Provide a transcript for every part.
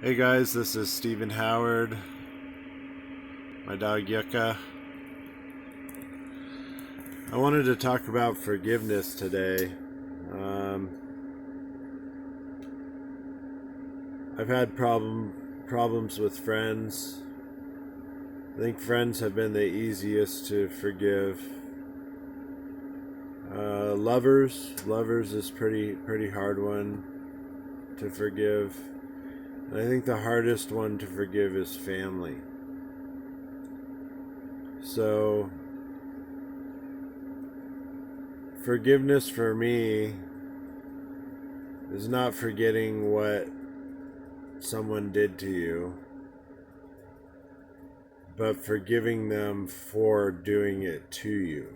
Hey guys, this is Stephen Howard, my dog Yucca. I wanted to talk about forgiveness today. Um, I've had problems with friends. I think friends have been the easiest to forgive. Lovers is pretty hard one to forgive. And I think the hardest one to forgive is family. So forgiveness for me is not forgetting what someone did to you, but forgiving them for doing it to you.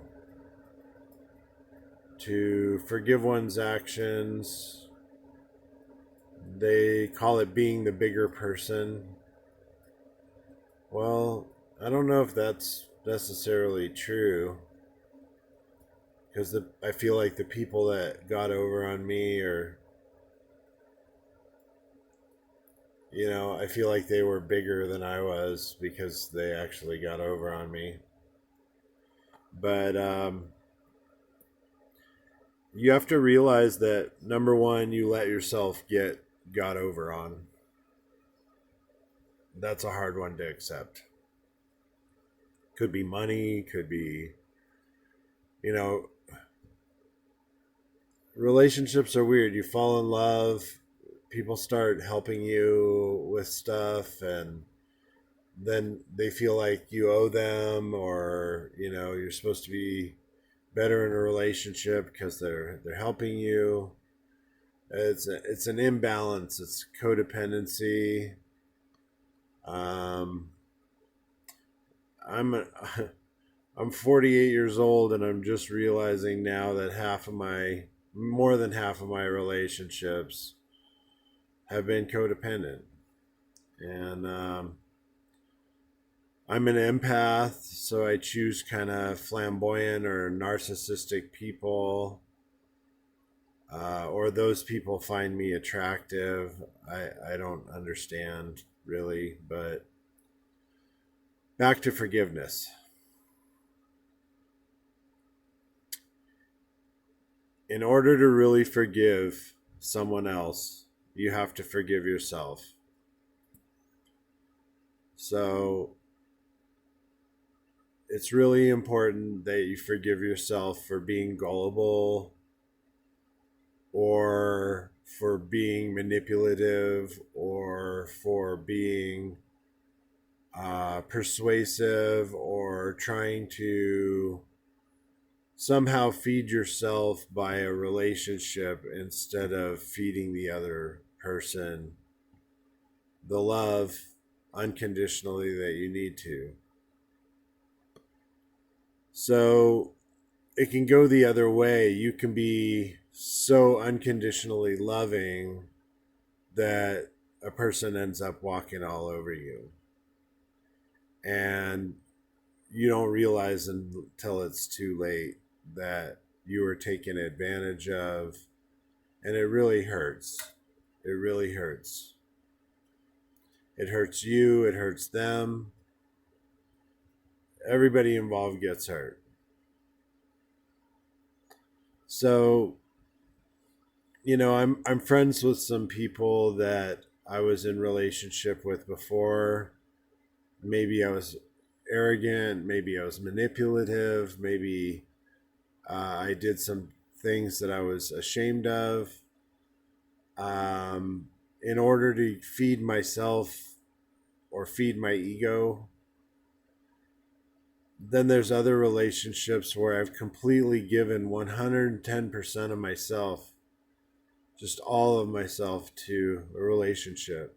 To forgive one's actions, they call it being the bigger person. Well, I don't know if that's necessarily true, because I feel like the people that got over on me I feel like they were bigger than I was because they actually got over on me. But you have to realize that number one, you let yourself get got over on. That's a hard one to accept. Could be money, could be, you know, relationships are weird. You fall in love, people start helping you with stuff, and then they feel like you owe them, or you're supposed to be better in a relationship because they're helping you. It's an imbalance. It's codependency. um i'm a, I'm 48 years old, and I'm just realizing now that more than half of my relationships have been codependent. And I'm an empath, so I choose kind of flamboyant or narcissistic people, or those people find me attractive. I don't understand really, but back to forgiveness. In order to really forgive someone else, you have to forgive yourself. So it's really important that you forgive yourself for being gullible, or for being manipulative, or for being persuasive, or trying to somehow feed yourself by a relationship instead of feeding the other person the love unconditionally that you need to. So it can go the other way. You can be so unconditionally loving that a person ends up walking all over you. And you don't realize until it's too late that you were taken advantage of. And it really hurts. It really hurts. It hurts you, it hurts them. Everybody involved gets hurt. So, I'm friends with some people that I was in relationship with before. Maybe I was arrogant, maybe I was manipulative, maybe I did some things that I was ashamed of, in order to feed myself or feed my ego. Then there's other relationships where I've completely given 110% of myself, just all of myself, to a relationship.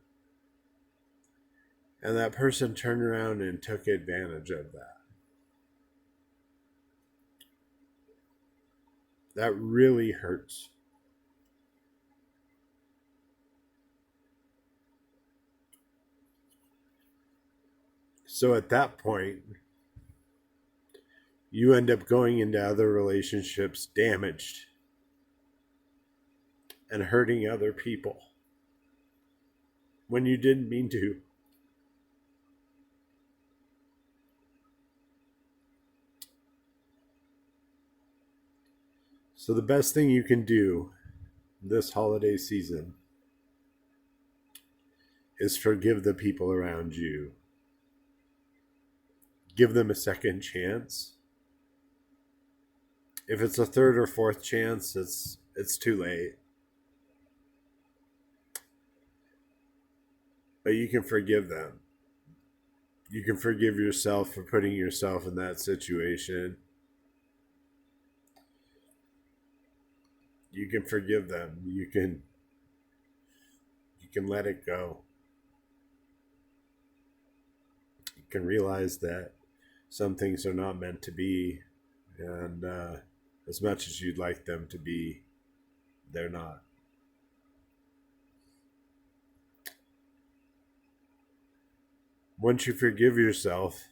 And that person turned around and took advantage of that. That really hurts. So at that point, you end up going into other relationships damaged and hurting other people. when you didn't mean to. So the best thing you can do this holiday season is forgive the people around you. Give them a second chance. If it's a third or fourth chance, it's too late. But you can forgive them. You can forgive yourself for putting yourself in that situation. You can forgive them. You can let it go. You can realize that some things are not meant to be, and as much as you'd like them to be, they're not. Once you forgive yourself,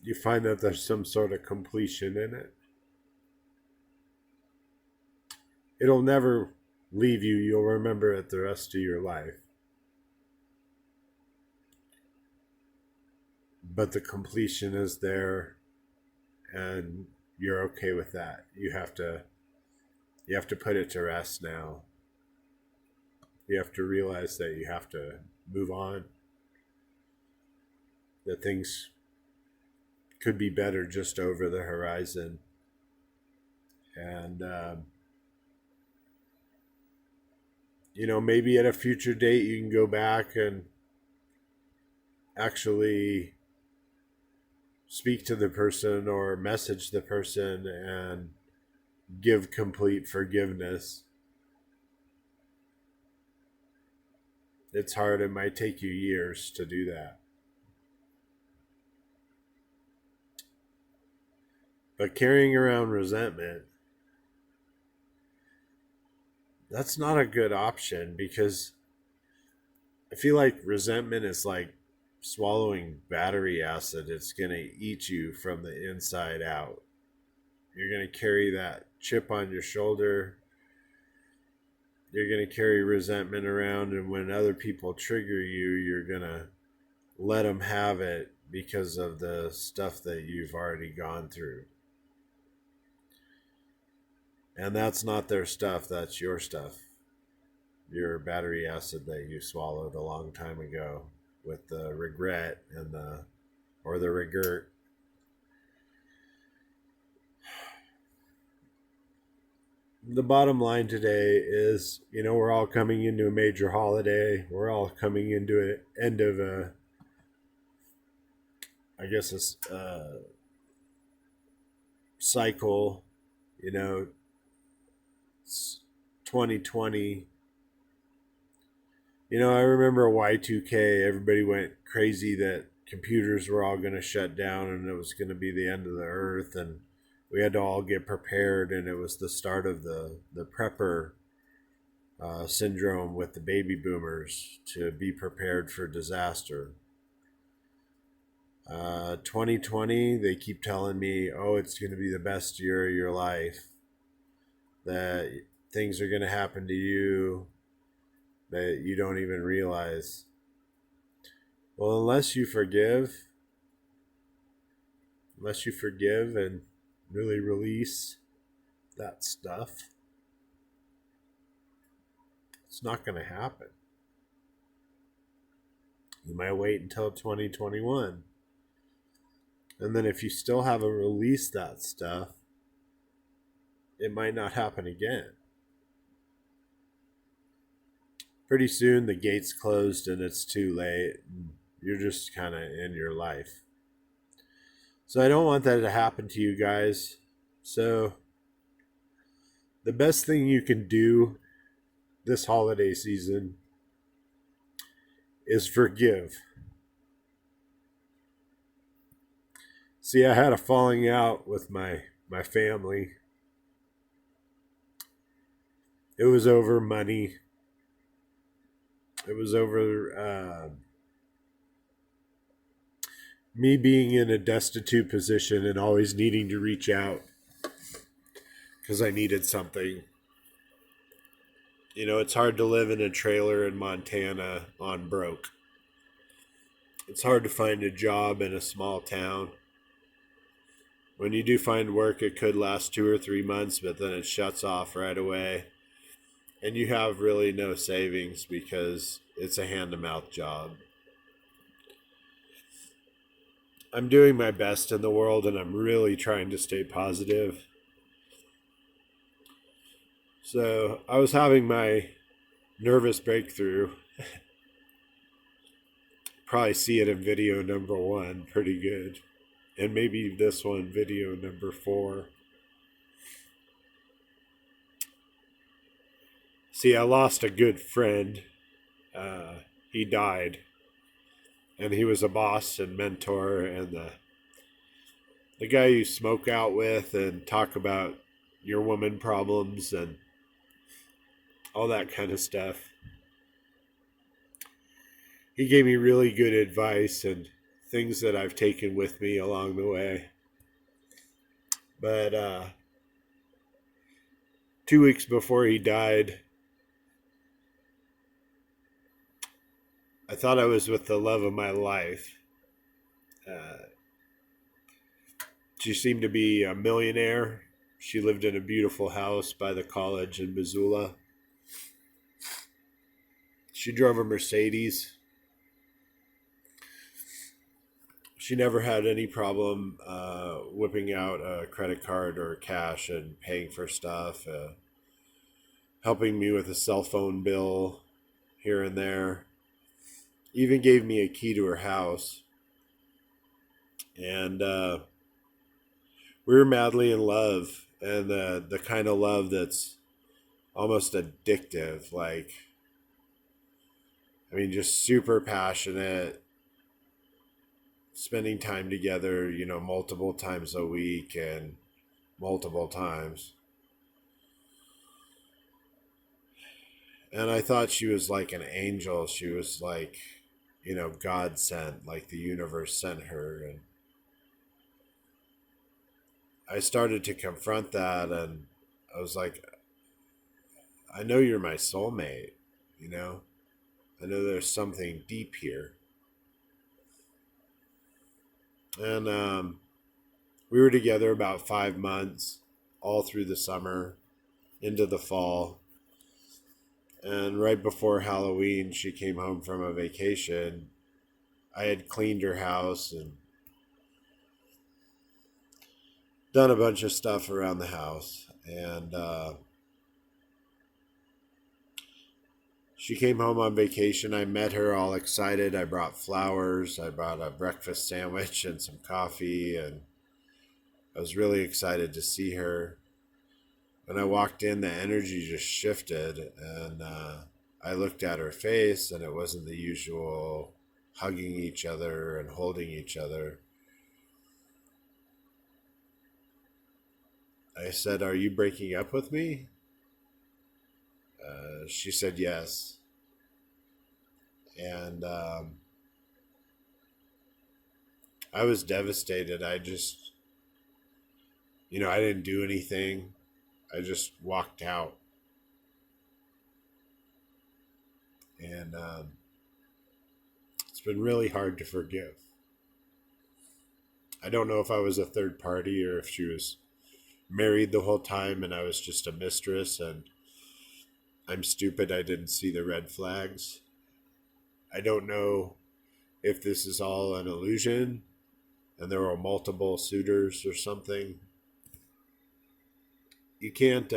you find that there's some sort of completion in it. It'll never leave you. You'll remember it the rest of your life. But the completion is there, and you're okay with that. You have to put it to rest now. You have to realize that you have to move on. That things could be better just over the horizon. And maybe at a future date you can go back and actually speak to the person or message the person and give complete forgiveness. It's hard. It might take you years to do that. But carrying around resentment, that's not a good option, because I feel like resentment is like swallowing battery acid. It's going to eat you from the inside out. You're going to carry that chip on your shoulder. You're going to carry resentment around, and when other people trigger you, you're going to let them have it because of the stuff that you've already gone through. And that's not their stuff, that's your stuff. Your battery acid that you swallowed a long time ago with the regret and the regret. The bottom line today is, we're all coming into a major holiday. We're all coming into an end of a cycle. It's 2020. I remember Y2K, everybody went crazy that computers were all going to shut down and it was going to be the end of the earth, and we had to all get prepared, and it was the start of the prepper syndrome with the baby boomers to be prepared for disaster. 2020, they keep telling me, oh, it's going to be the best year of your life, that things are going to happen to you that you don't even realize. Well, unless you forgive and really release that stuff, it's not going to happen. You might wait until 2021. And then if you still haven't released that stuff, it might not happen again. Pretty soon the gate's closed and it's too late. And you're just kind of in your life. So I don't want that to happen to you guys. So the best thing you can do this holiday season is forgive. See, I had a falling out with my family. It was over money. It was over me being in a destitute position and always needing to reach out because I needed something. It's hard to live in a trailer in Montana on broke. It's hard to find a job in a small town. When you do find work, it could last 2 or 3 months, but then it shuts off right away. And you have really no savings because it's a hand to mouth job. I'm doing my best in the world and I'm really trying to stay positive. So I was having my nervous breakthrough. Probably see it in video number 1, pretty good. And maybe this one, video number 4. See, I lost a good friend. He died. And he was a boss and mentor and the guy you smoke out with and talk about your woman problems and all that kind of stuff. He gave me really good advice and things that I've taken with me along the way. But 2 weeks before he died, I thought I was with the love of my life. She seemed to be a millionaire. She lived in a beautiful house by the college in Missoula. She drove a Mercedes. She never had any problem whipping out a credit card or cash and paying for stuff, helping me with a cell phone bill here and there. Even gave me a key to her house. And we were madly in love. And the kind of love that's almost addictive. Like, I mean, just super passionate. Spending time together, multiple times a week and multiple times. And I thought she was like an angel. She was like, God sent, like the universe sent her. And I started to confront that and I was like, I know you're my soulmate, you know? I know there's something deep here. And we were together about 5 months, all through the summer, into the fall. And right before Halloween, she came home from a vacation. I had cleaned her house and done a bunch of stuff around the house. And she came home on vacation. I met her all excited. I brought flowers. I brought a breakfast sandwich and some coffee. And I was really excited to see her. When I walked in, the energy just shifted. And I looked at her face, and it wasn't the usual hugging each other and holding each other. I said, "Are you breaking up with me?" She said yes. And I was devastated. I didn't do anything. I just walked out. And it's been really hard to forgive. I don't know if I was a third party or if she was married the whole time and I was just a mistress and I'm stupid. I didn't see the red flags. I don't know if this is all an illusion and there were multiple suitors or something. You can't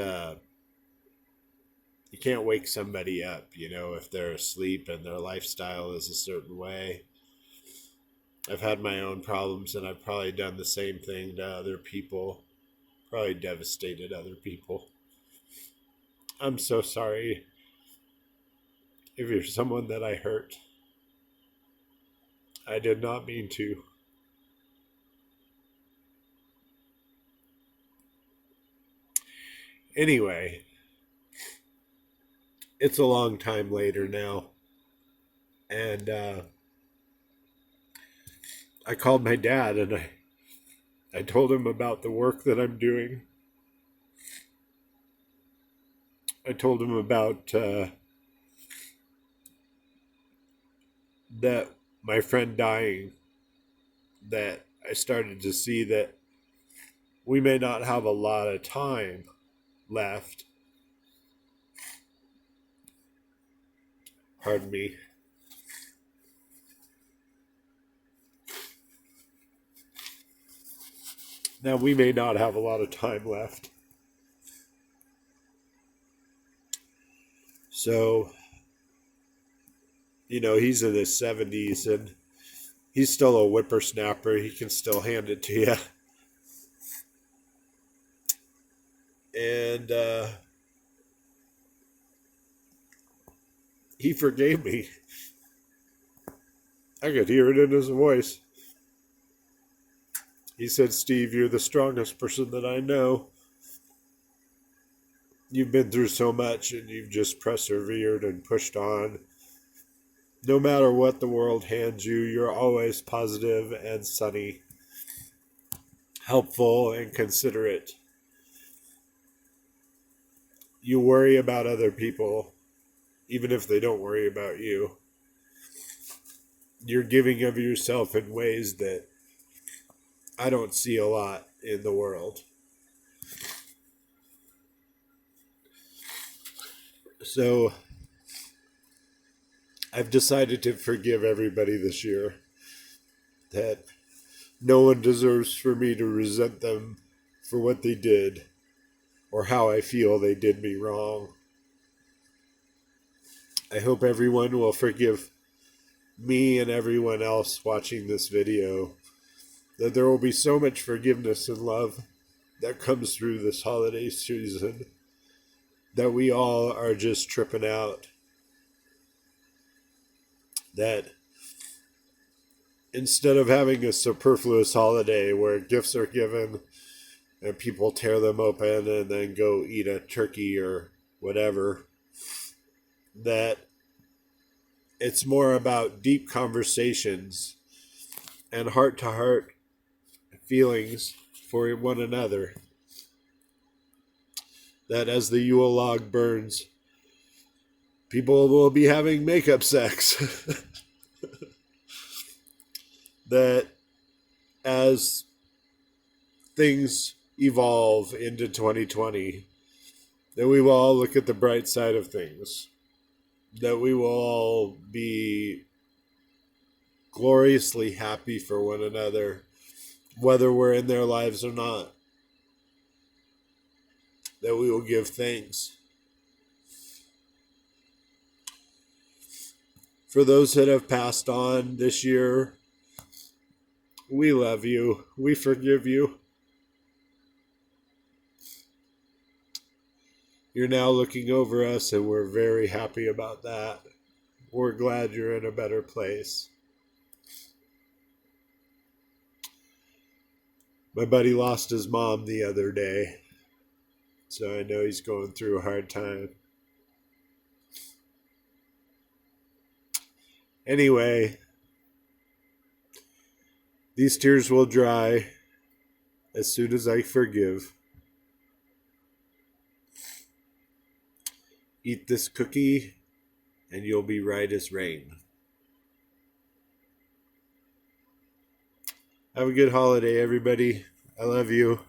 wake somebody up, if they're asleep and their lifestyle is a certain way. I've had my own problems and I've probably done the same thing to other people, probably devastated other people. I'm so sorry if you're someone that I hurt. I did not mean to. Anyway, it's a long time later now. And I called my dad and I told him about the work that I'm doing. I told him about that my friend dying, that I started to see that we may not have a lot of time left. Pardon me. Now, we may not have a lot of time left. So, he's in his 70s and he's still a whippersnapper. He can still hand it to you. And he forgave me. I could hear it in his voice. He said, "Steve, you're the strongest person that I know. You've been through so much and you've just persevered and pushed on. No matter what the world hands you, you're always positive and sunny, helpful and considerate. You worry about other people, even if they don't worry about you. You're giving of yourself in ways that I don't see a lot in the world." So I've decided to forgive everybody this year. That no one deserves for me to resent them for what they did or how I feel they did me wrong. I hope everyone will forgive me and everyone else watching this video. That there will be so much forgiveness and love that comes through this holiday season that we all are just tripping out. That instead of having a superfluous holiday where gifts are given and people tear them open and then go eat a turkey or whatever, that it's more about deep conversations and heart-to-heart feelings for one another. That as the Yule log burns, people will be having makeup sex. That as things evolve into 2020, that we will all look at the bright side of things. That we will all be gloriously happy for one another, whether we're in their lives or not. That we will give thanks. For those that have passed on this year, we love you. We forgive you. You're now looking over us, and we're very happy about that. We're glad you're in a better place. My buddy lost his mom the other day, so I know he's going through a hard time. Anyway, these tears will dry as soon as I forgive. Eat this cookie, and you'll be right as rain. Have a good holiday, everybody. I love you.